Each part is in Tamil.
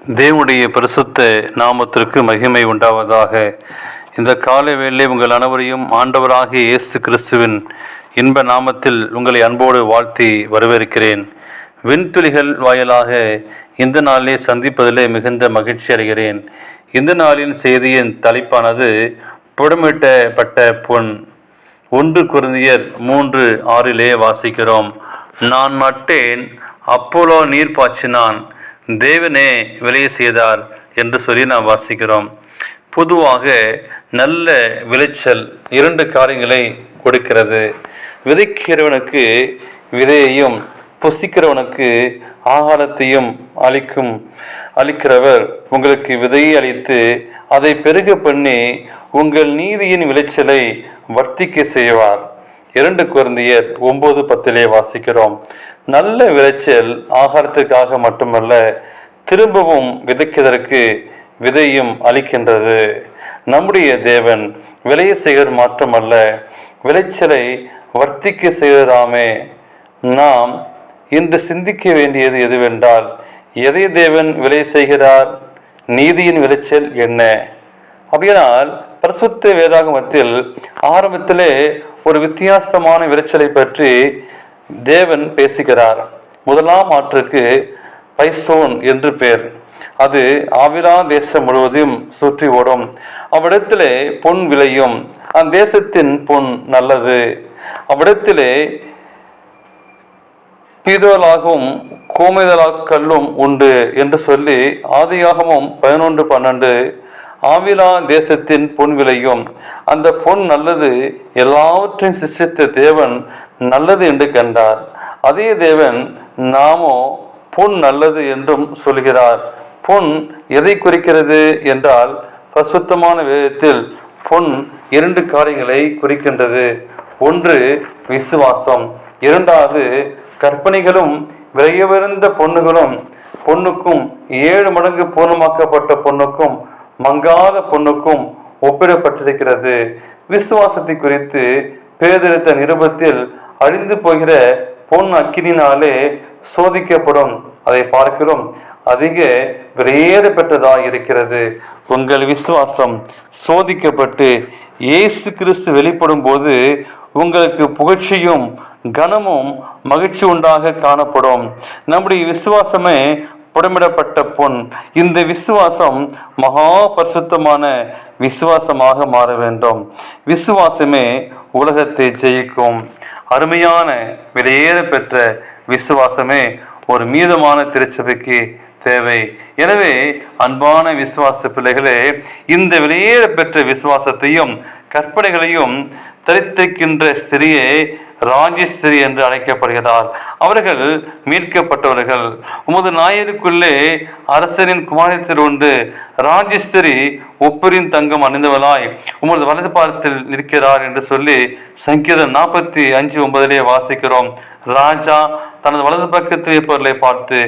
தேவனுடைய பரிசுத்த நாமத்திற்கு மகிமை உண்டாவதாக. இந்த காலை வேளை உங்கள் அனைவரையும் ஆண்டவராகிய இயேசு கிறிஸ்துவின் இன்ப நாமத்தில் உங்களை அன்போடு வாழ்த்தி வரவேற்கிறேன். விண்துளிகள் வாயிலாக இந்த நாளிலே சந்திப்பதிலே மிகுந்த மகிழ்ச்சி அடைகிறேன். இந்த நாளின் செய்தியின் தலைப்பானது புடமிட்டப்பட்ட பொன். 1 கொரிந்தியர் 3:6 வாசிக்கிறோம். நான் நட்டேன், அப்போலோ நீர் பாய்ச்சினான், தேவனே விளைய செய்தார் என்று சொல்லி நாம் வாசிக்கிறோம். பொதுவாக நல்ல விளைச்சல் 2 காரியங்களை கொடுக்கிறது. விதைக்கிறவனுக்கு விதையையும் புசிக்கிறவனுக்கு ஆகாரத்தையும் அளிக்கிறவர் உங்களுக்கு விதையை அளித்து அதை பெருக பண்ணி உங்கள் நீதியின் விளைச்சலை வர்த்திக்க செய்வார். 2 கொரிந்தியர் 9:10 வாசிக்கிறோம். நல்ல விளைச்சல் ஆகாரத்துக்காக மட்டுமல்ல, திரும்பவும் விதைக்கிறதற்கு விதையும் அளிக்கின்றது. நம்முடைய தேவன் விளைய செய்கிற மாற்றமல்ல, விளைச்சலை வர்த்திக்க செய்கிறாமே. நாம் இன்று சிந்திக்க வேண்டியது எதுவென்றால், எதை தேவன் விளைய செய்கிறார்? நீதியின் விளைச்சல் என்ன? அப்படியானால் பரிசுத்த வேதாகமத்தில் ஆரம்பத்திலே ஒரு வித்தியாசமான விளைச்சலை பற்றி தேவன் பேசுகிறார். முதலாம் ஆற்றுக்கு பைசோன் என்று பெயர். அது ஆவிலா தேசம் முழுவதும் சுற்றி ஓடும். அவ்விடத்திலே பொன் விளையும். அந்த தேசத்தின் பொன் நல்லது. அவ்விடத்திலே பீதலாகவும் கோமைதலாக்கல்லும் உண்டு என்று சொல்லி ஆதியாகமம் 11:12 ஆவிலா தேசத்தின் பொன் விளையும். அந்த பொன் நல்லது, எல்லாவற்றையும் சிருஷ்டித்த தேவன் நல்லது என்று கண்டார். அதே தேவன் நாமோ பொன் நல்லது என்றும் சொல்கிறார். பொன் எதை குறிக்கிறது என்றால், பரிசுத்தமான வேதத்தில் பொன் 2 காரியங்களை குறிக்கின்றது. ஒன்று விசுவாசம், 2வது கற்பனைகளும் விலையுயர்ந்த பொண்ணுக்கும் 7 மடங்கு பூர்ணமாக்கப்பட்ட பொண்ணுக்கும் மங்காத பொண்ணுக்கும் ஒப்பிடப்பட்டிருக்கிறது. விசுவாசத்தை குறித்து பேதெடுத்த நிருபத்தில் அழிந்து போகிற பொன் அக்கினினாலே சோதிக்கப்படும், அதை பார்க்கிறோம், அதிக விலையேற பெற்றதாக இருக்கிறது. உங்கள் விசுவாசம் சோதிக்கப்பட்டு இயேசு கிறிஸ்து வெளிப்படும் போது உங்களுக்கு புகழ்ச்சியும் கனமும் மகிழ்ச்சி உண்டாக காணப்படும். நம்முடைய விசுவாசமே புடமிடப்பட்ட பொன். இந்த விசுவாசம் மகா பரிசுத்தமான விசுவாசமாக மாற வேண்டும். விசுவாசமே உலகத்தை ஜெயிக்கும். அருமையான விலையேற பெற்ற விசுவாசமே ஒரு மீதமான திருச்சபைக்கு தேவை. எனவே அன்பான விசுவாச பிள்ளைகளே, இந்த விலையேற பெற்ற விசுவாசத்தையும் கற்பனைகளையும் தரித்திருக்கின்ற ஸ்திரியை ராஜஸ்திரி என்று அழைக்கப்படுகிறார். அவர்கள் மீட்கப்பட்டவர்கள். உமது நாயருக்குள்ளே அரசரின் குமாரத்தில் உண்டு. ராஜஸ்திரி ஒப்பரின் தங்கம் அணிந்தவளாய் உமது வலது பாதத்தில் நிற்கிறார் என்று சொல்லி சங்கீதம் 45:9 வாசிக்கிறோம். ராஜா தனது வலது பக்கத்தில் இருப்பவர்களை பார்த்து,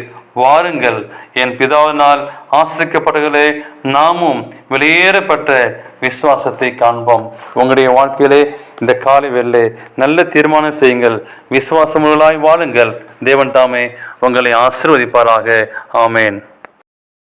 வாருங்கள், என் பிதாவினால் ஆசிரிக்கப்பட்டவர்களே, நாமும் வெளியேறப்பட்ட விசுவாசத்தை காண்போம். உங்களுடைய வாழ்க்கையிலே இந்த காலை வேளை நல்ல தீர்மானம் செய்யுங்கள். விசுவாசமுள்ளவர்களாய் வாழுங்கள். தேவன் தாமே உங்களை ஆசீர்வதிப்பாராக. ஆமேன்.